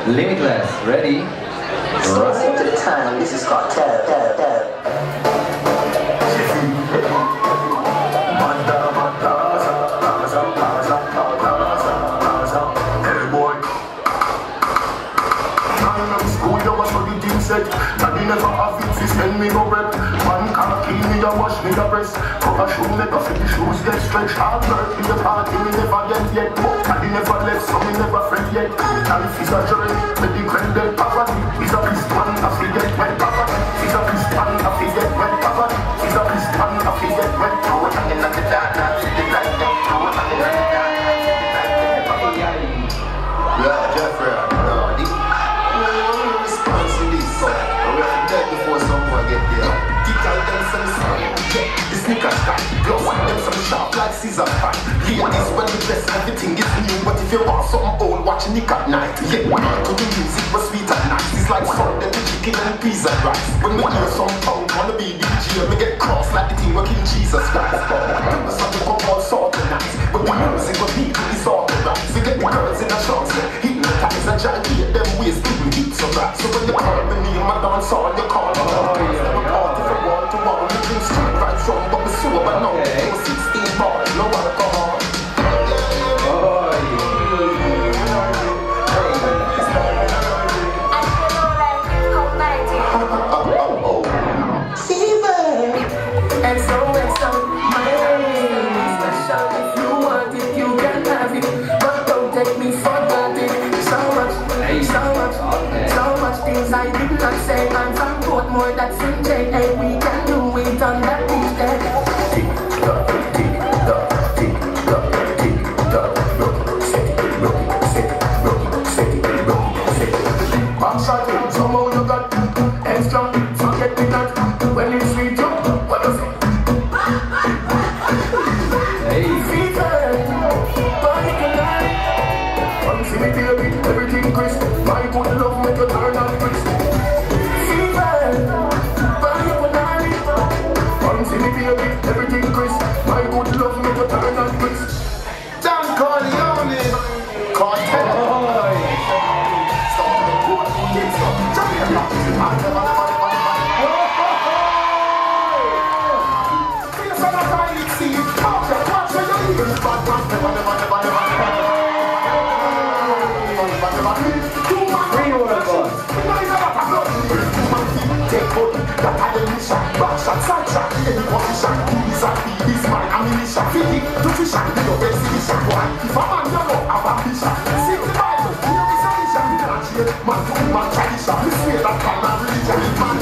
Limitless, ready? Exclusive to the time, this is called Tab. Daddy never have it, fi spend me no rep. Man can't kill me, I wash me the breast. Cover shoe, make a fit the shoes get stretched. Hard work in the party, me never get yet. Daddy never left, so me never friend yet. Life is a journey, with the credit poverty. Is a piece man, I forget when poverty. Is a piece man, I forget when poverty. Is a piece man, I forget when poverty. Hanging on the dark, now see the light, hanging on the dark, yeah, Jeffrey, no, response to this, so we are dead before someone get there. Kick out them some song, the sneakers cut, gloss them some sharp like scissor cut. Ladies, when the dress everything is new, but if you want something old, watch Nick at night. Yeah, to the music was sweet at night. It's like Sunday with chicken and peas and rice. When we hear some pound, wanna be DJ, we get cross like the thing working Jesus Christ. The song will come all sorted nice, but the music will be to disorganized. We get the girls in the shorts, hypnotize and try to get them ways to heat so right. So when you call me name, I dance on you call me. I'm party from wall to wall, looking straight right from, but me sober now. 16 bars, no alcohol. I did not say I'm from Portmore, that's in J. Hey, we can do it on that beach there. Tick tock, tick tock, tick tock, tick tock, rock, set it, rock, set it, rock, set it, rock, set it. Backshot, somehow you got extra, forget me not. When it's sweet, what does it? Hey, fever, body can lie. Come see me baby, everything crisp. My good love make you turn on crisp. Everything crisp, my good love make you turn on crisp. John Corleone, Cartel. Stop the good kids up. Jamaica. Feel some of my lips, see it. Watch where you leave. Bad man, never. Too much. Take hold, that I am mission. Back shot, side shot, any position. These are this man, ammunition. Feed it to fish and do your exhibition. If a man you know, have a mission. See the Bible, here is a mission. We can't change man to man tradition. We swear that kind of religion. Man